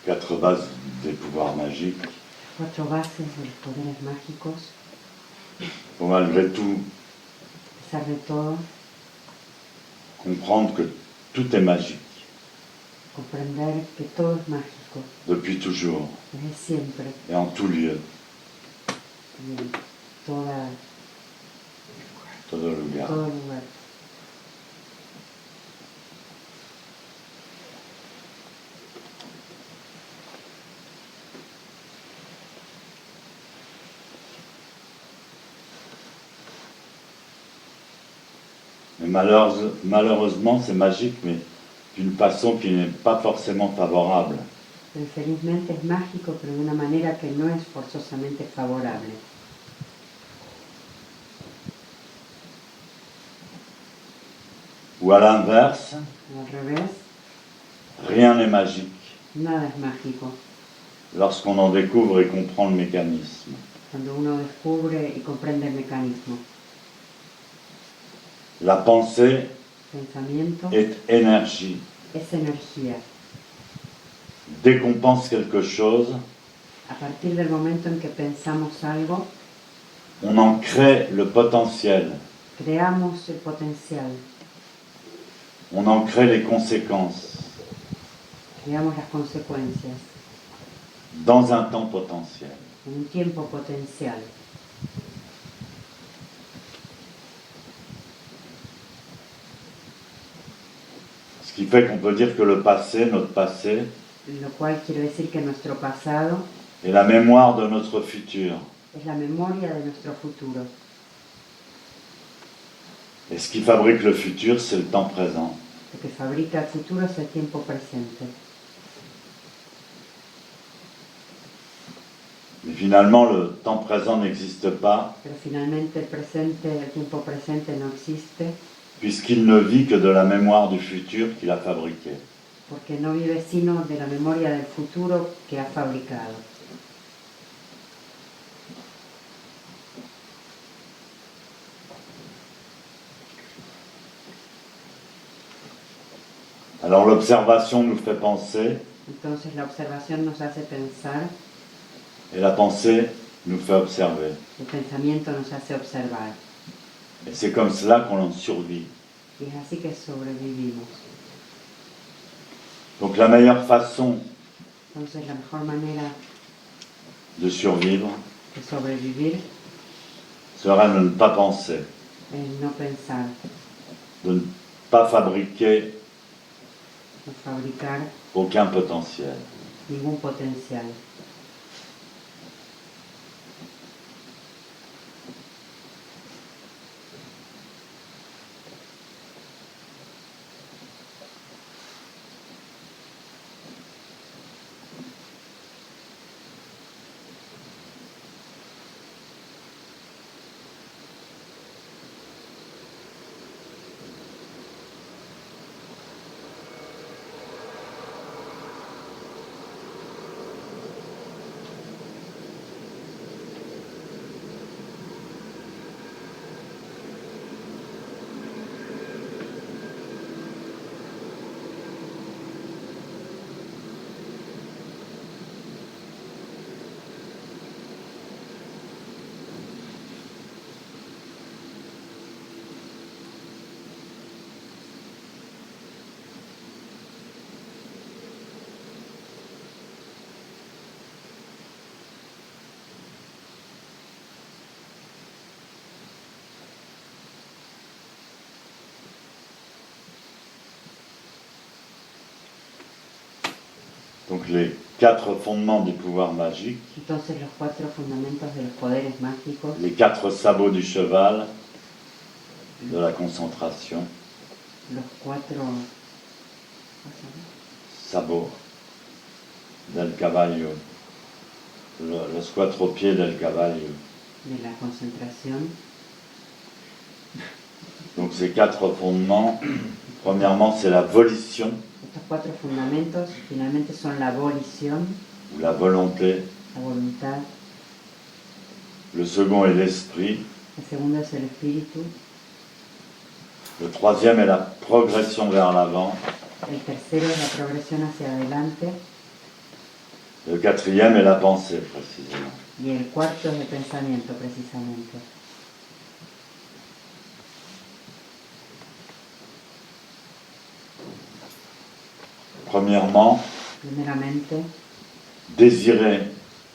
4 bases des pouvoirs magiques. 4 bases de los poderes mágicos. Faut malgré tout A pesar de todo, comprendre que tout est magique, comprender que todo es mágico, depuis toujours, desde siempre, et en tout lieu, y en todo lugar. lugar. Mais malheureusement, c'est magique, mais d'une façon qui n'est pas forcément favorable. Pero felizmente es mágico, pero de una manera que no es forzosamente favorable. Ou à l'inverse, O al revés, rien n'est magique nada es mágico. lorsqu'on en découvre et comprend le mécanisme. Cuando uno descubre y comprende el mecanismo. La pensée Pensamiento est énergie. es energía. Dès qu'on pense quelque chose, A partir del momento en que pensamos algo, on en crée le potentiel, creamos el potencial, on en crée les conséquences creamos las consecuencias dans un temps potentiel. en un tiempo potencial. Ce qui fait qu'on peut dire que le passé, notre passé, Lo cual quiere decir que nuestro pasado est la mémoire de notre futur. es la memoria de nuestro futuro. Et ce qui fabrique le futur, c'est le temps présent. Lo que fabrica el futuro es el tiempo presente. Mais finalement, le temps présent n'existe pas, Pero finalmente el tiempo presente no existe, puisqu'il ne vit que de la mémoire du futur qu'il a fabriqué. porque no vive sino de la memoria del futuro que ha fabricado. Alors l'observation nous fait penser, Entonces la observación nos hace pensar, et la pensée nous fait observer. el pensamiento nos hace observar. Et c'est comme cela qu'on en survit. Y es así que sobrevivimos. Donc la meilleure façon Entonces la mejor manera de survivre de sobrevivir serait de ne pas penser, es no pensar, de ne pas fabriquer no fabricar aucun potentiel. ningún potencial. Donc les 4 fondements du pouvoir magique, Entonces los 4 fundamentos de los poderes mágicos, les 4 sabots du cheval, de la concentration, los 4 sabots del caballo, los 4 pieds del caballo. de la concentración. Donc ces 4 fondements, premièrement c'est la volition, Estos 4 fundamentos finalmente son la volición, ou la volonté. la voluntad. Le second est l'esprit. El segundo es el espíritu. Le troisième est la progression vers l'avant. El tercero es la progresión hacia adelante. Le quatrième est la pensée, précisément. Y el cuarto es el pensamiento, precisamente. Premièrement, Primeramente, désirer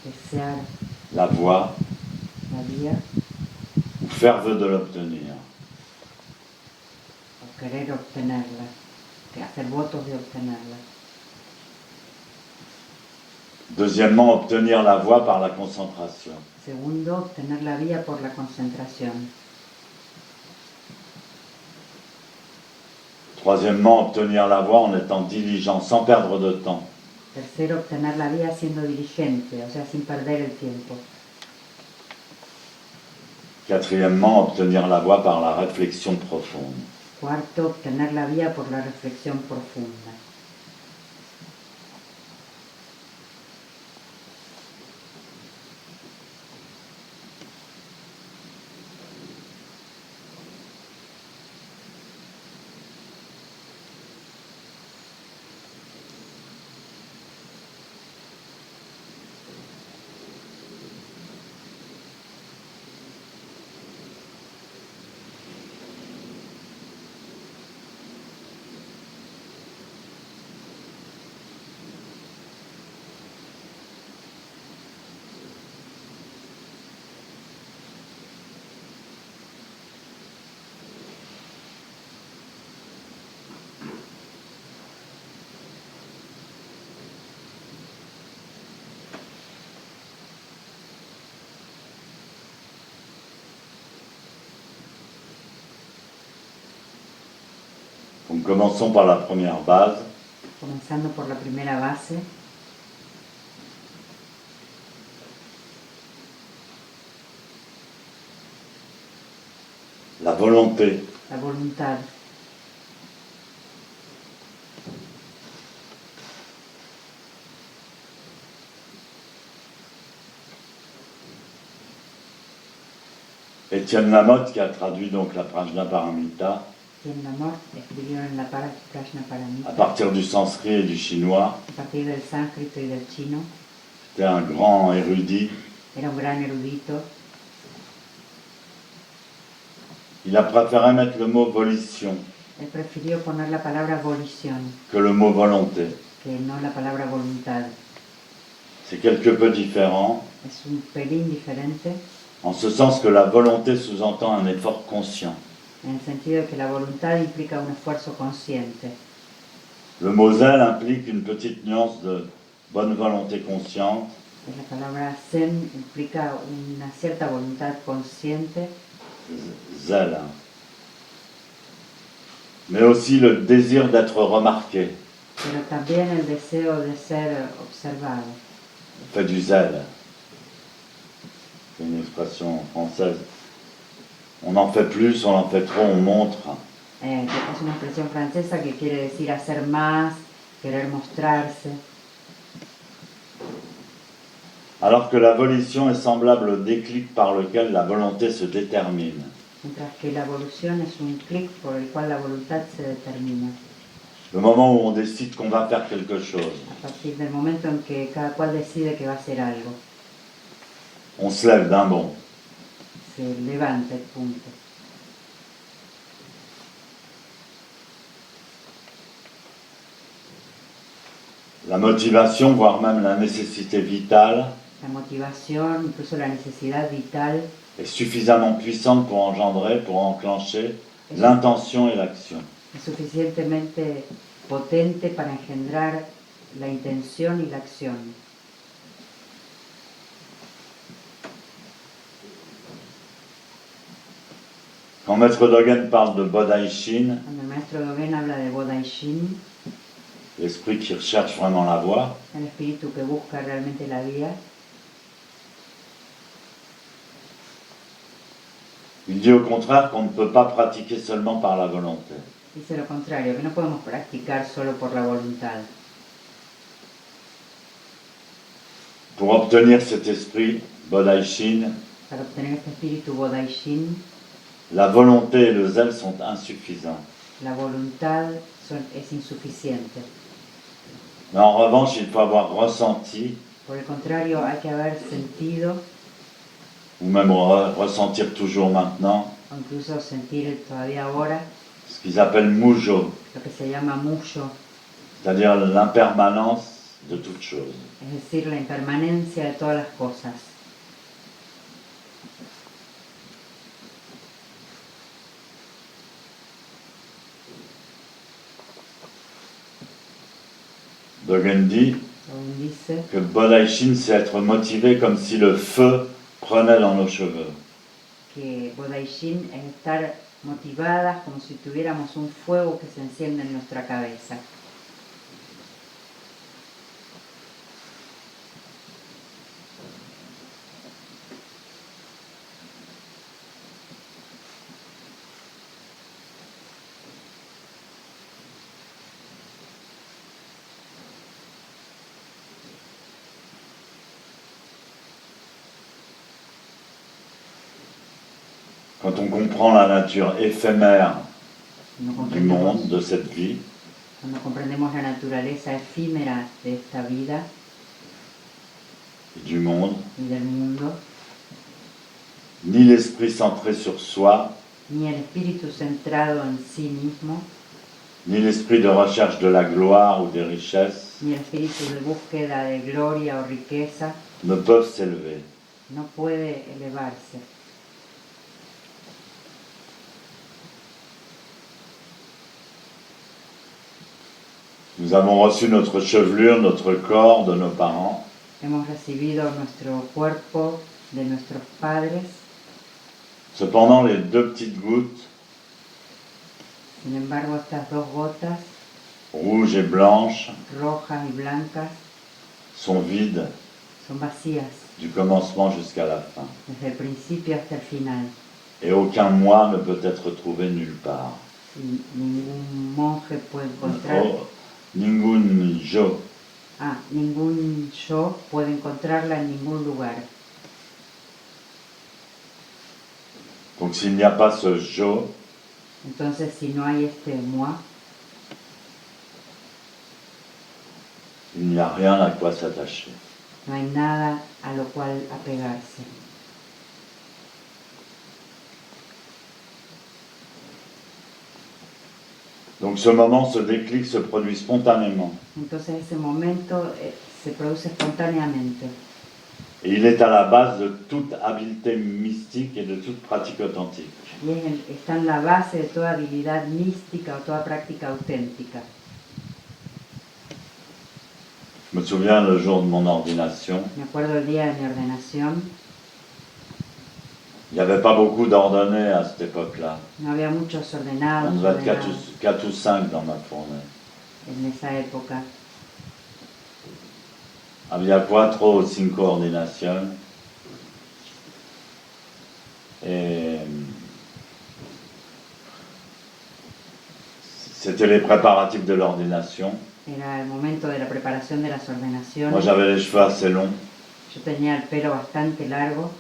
desear la voie la vía ou faire vœu de l'obtenir. o querer obtenerla, hacer votos de obtenerla. Deuxièmement, obtenir la voie par la concentration. Segundo, obtener la vía por la concentración. Troisièmement, obtenir la voie en étant diligent, sans perdre de temps. Tercero, obtener la vía siendo diligente, o sea, sin perder el tiempo. Quatrièmement, obtenir la voie par la réflexion profonde. Cuarto, obtener la vía por la reflexión profunda. Donc commençons par la première base. Comenzando por la primera base, La volonté. la voluntad. Étienne Lamotte, qui a traduit donc la Prajnaparamita Quien Lamor escribió en la Prajna à Paramita, partir du sanskrit et du chinois, a partir del sánscrito y del chino. c'était un grand érudit. Era un gran erudito. Il a préféré mettre le mot volition Él prefirió poner la palabra volición que le mot volonté. que no la palabra voluntad. C'est quelque peu différent, Es un pelín diferente en ce sens que la volonté sous-entend un effort conscient. en el sentido de que la voluntad implica un esfuerzo consciente. Le mot zèle implique une petite nuance de bonne volonté consciente, Y la palabra zen implica una cierta voluntad consciente, zèle, hein. Mais aussi le désir d'être remarqué, pero también el deseo de ser observado. on fait du zèle. C'est une expression française. On en fait plus, on en fait trop, on montre. Es una expresión francesa que quiere decir hacer más, querer mostrarse, Alors que la volition est semblable au déclic par lequel la volonté se détermine. mientras que la evolución es un clic por el cual la voluntad se determina. Le moment où on décide qu'on va faire quelque chose. A partir del momento en que cada cual decide que va a hacer algo, On se lève d'un bond. se levanta el punto. La motivation, voire même la nécessité vitale, La motivación, incluso la necesidad vital, est suffisamment puissante pour engendrer, pour enclencher l'intention et l'action. es suficientemente potente para engendrar la intención y la acción. Quand Maître Dogen parle de Bodhaishin, Cuando el maestro Dogen habla de Bodhaishin, l'esprit qui recherche vraiment la voie, el espíritu que busca realmente la vía, il dit au contraire qu'on ne peut pas pratiquer seulement par la volonté. dice lo contrario, que no podemos practicar solo por la voluntad. Pour obtenir cet esprit Bodhaishin, Para obtener este espíritu Bodhaishin, la volonté et le zèle sont insuffisants. la voluntad es insuficiente. Mais en revanche, il faut avoir ressenti Por el contrario, hay que haber sentido, ou même ressentir toujours maintenant, o incluso sentir todavía ahora, ce qu'ils appellent mujo, lo que se llama muyo, c'est-à-dire l'impermanence de toute chose. es decir, la impermanencia de todas las cosas. Dogen dit Según dice que le Bodaishin, c'est être motivé comme si le feu prenait dans nos cheveux. que Bodaishin es estar motivadas como si tuviéramos un fuego que se enciende en nuestra cabeza. Quand on comprend la nature éphémère Cuando du monde, de cette vie, comprendemos la naturaleza efímera de esta vida et du monde, y del mundo, ni l'esprit centré sur soi, ni el espíritu centrado en sí mismo, ni l'esprit de recherche de la gloire ou des richesses ni el espíritu de búsqueda de gloria o riqueza, ne peuvent s'élever. no puede elevarse. Nous avons reçu notre chevelure, notre corps de nos parents, Hemos recibido nuestro cuerpo de nuestros padres, cependant les deux petites gouttes, sin embargo estas dos gotas, rouges et blanches, rojas y blancas, sont vides son vacías du commencement jusqu'à la fin. desde el principio hasta el final. Et aucun moi ne peut être trouvé nulle part. Y ningún monje puede encontrar, Oh, ningun jo. ningún yo puede encontrarla en ningún lugar. Donc s'il n'y a pas ce jo, Entonces, si no hay este moi, il n'y a rien à quoi s'attacher. no hay nada a lo cual apegarse. Donc ce moment, ce déclic se produit spontanément. Entonces, ese momento se produce espontáneamente. Et il est à la base de toute habileté mystique et de toute pratique authentique. Y está en la base de toda habilidad mística o toda práctica auténtica. Je me souviens le jour de mon ordination, Me acuerdo el día de mi ordenación, il n'y avait pas beaucoup d'ordonnés à cette époque-là. no había muchos ordenados, On devait être ordenadas 4 ou 5 dans ma fournée. en esa época. Había 4 o 5 ordinations. Et c'était les préparatifs de l'ordination. Era el momento de la preparación de las ordenaciones. Moi j'avais les cheveux assez longs, Yo tenía el pelo bastante largo,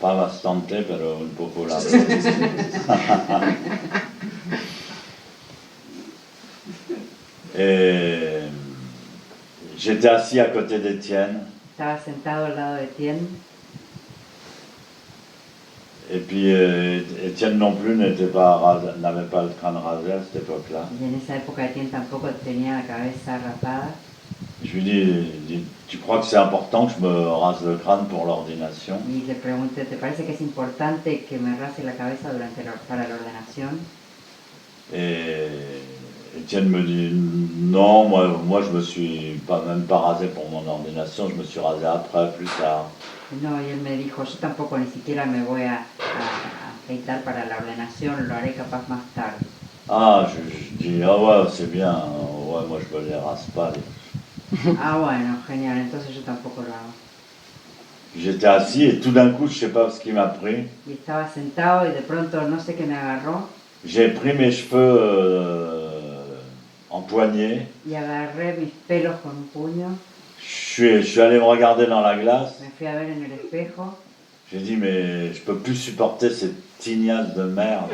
pas bastante, pero un poco largo. Et j'étais assis à côté d'Étienne, estaba sentado al lado de Etienne, et puis Étienne non plus n'avait pas le crâne rasé à cette époque-là. y en esa época Etienne tampoco tenía la cabeza rapada. Je lui dis, tu crois que c'est important que je me rase le crâne pour l'ordination? Y le pregunté, ¿te parece que es importante que me rase la cabeza para la ordenación? Et Étienne me dit, non, moi je me suis même pas rasé pour mon ordination, je me suis rasé après, plus tard. No, y él me dijo, yo tampoco ni siquiera me voy a afeitar para la ordenación, lo haré capaz más tarde. Ah, je dis, ah ouais, c'est bien, ouais, moi je me les rase pas. Ah, bueno, genial, entonces yo tampoco lo hago. J'étais assis et tout d'un coup, je sais pas ce qui m'a pris. Y estaba sentado y de pronto no sé qué me agarró J'ai pris mes cheveux en poignée. y agarré mis pelos con un puño, Je suis allé me regarder dans la glace. me fui a ver en el espejo J'ai dit, mais je peux plus supporter cette tignasse de merde.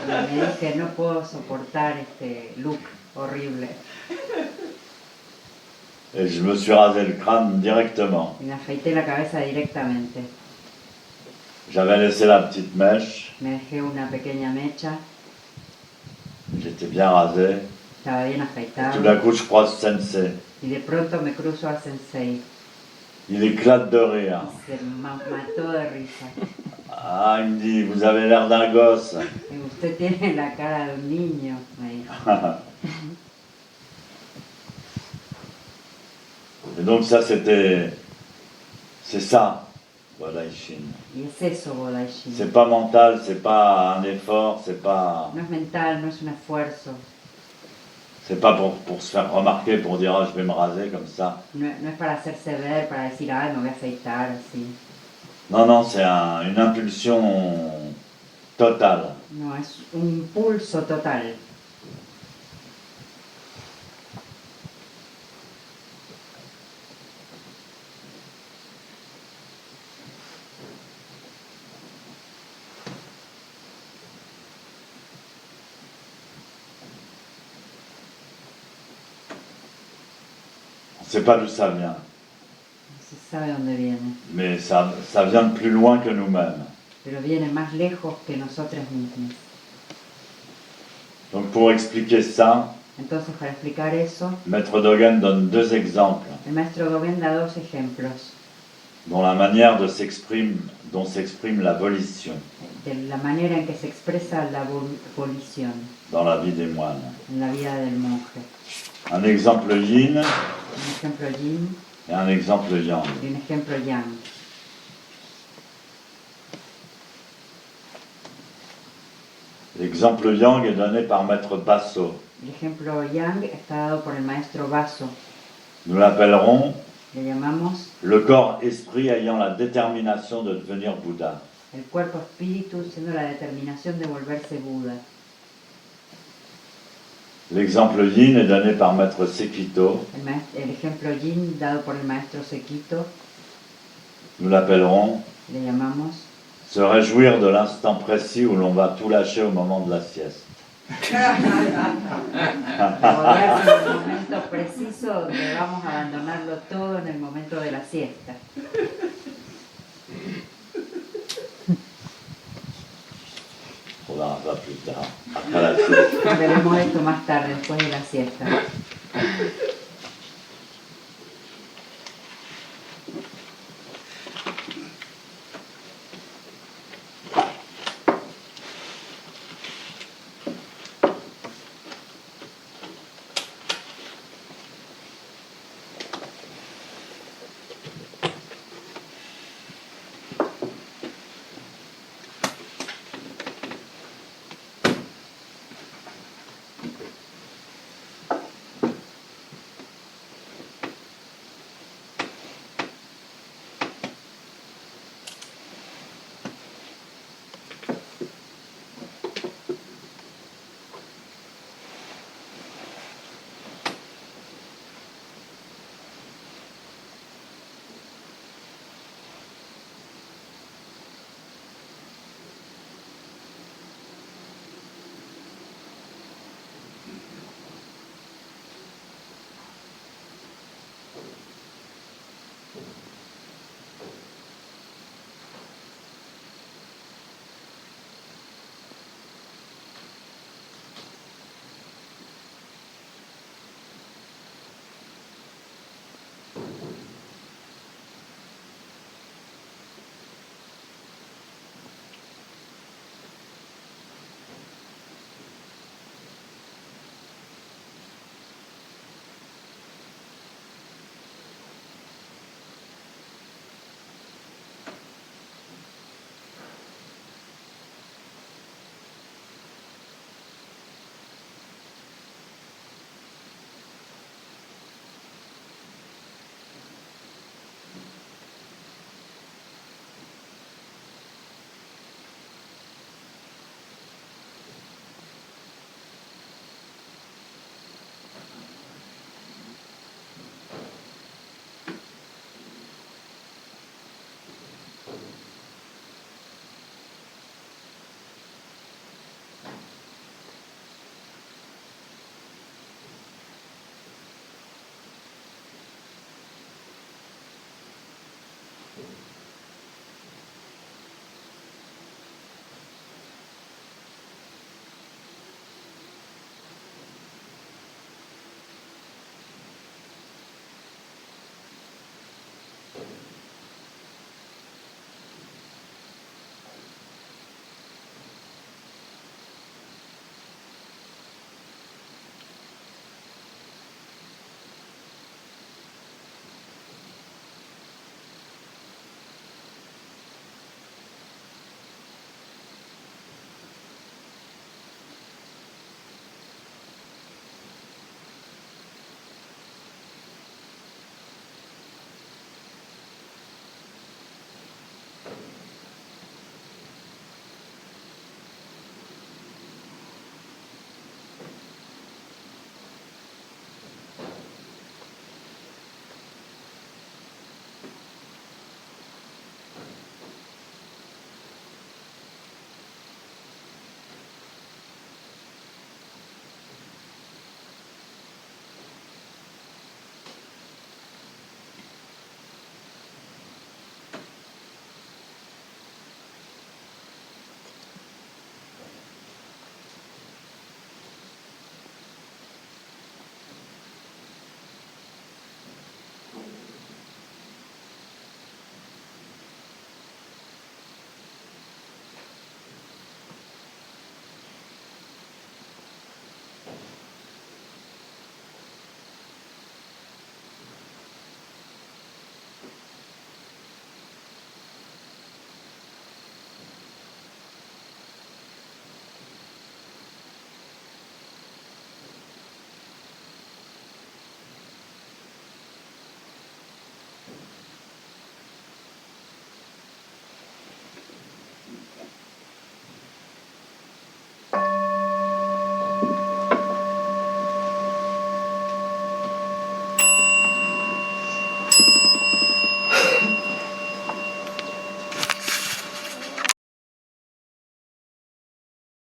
y me dije, no puedo soportar este look horrible. Et je me suis rasé le crâne directement. y me afeité la cabeza directamente. J'avais laissé la petite mèche, Me dejé una pequeña mecha, j'étais bien rasé. estaba bien Et afeitado. tout d'un coup, je croise Sensei. Y de pronto me cruzo al sensei Il éclate de rire. y se mató de risa. Ah, il me dit, vous avez l'air d'un gosse. Y usted tiene la cara de un niño, me dijo. Et donc ça, c'est ça, Wadaishin. Y es eso, Bodaishin. C'est pas mental, c'est pas un effort, c'est pas No es un esfuerzo. pour se faire remarquer, pour dire, ah, je vais me raser comme ça. No es para hacerse ver, para decir, ay, me voy a afeitar así. Non, non, c'est une impulsion totale. No, es un impulso total. On ne sait pas d'où ça vient, No se sabe dónde viene, mais ça vient de plus loin que nous-mêmes. pero viene más lejos que nosotros mismos. Donc pour expliquer ça, Entonces, para explicar eso, Maître Dogen donne deux exemples el maestro Dogen da dos ejemplos dont la manière dont s'exprime la volition de la manera en que se expresa la volición dans la vie des moines. en la vida del monje. Un exemple yin Un ejemplo yin et un exemple yang. y un ejemplo yang. L'exemple yang est donné par Maître Basso. El ejemplo yang está dado por el maestro Basso. Nous l'appellerons Le llamamos le corps-esprit ayant la détermination de devenir Bouddha. el cuerpo espíritu siendo la determinación de volverse Buda. L'exemple yin est donné par Maître Sekito. El ejemplo yin dado por el maestro Sekito Nous l'appellerons le llamamos se réjouir de l'instant précis où l'on va tout lâcher au moment de la sieste. Volverse en el momento preciso donde vamos a abandonarlo todo en el momento de la siesta. On verra ça plus tard, après la sieste. Veremos esto más tarde, después de la siesta.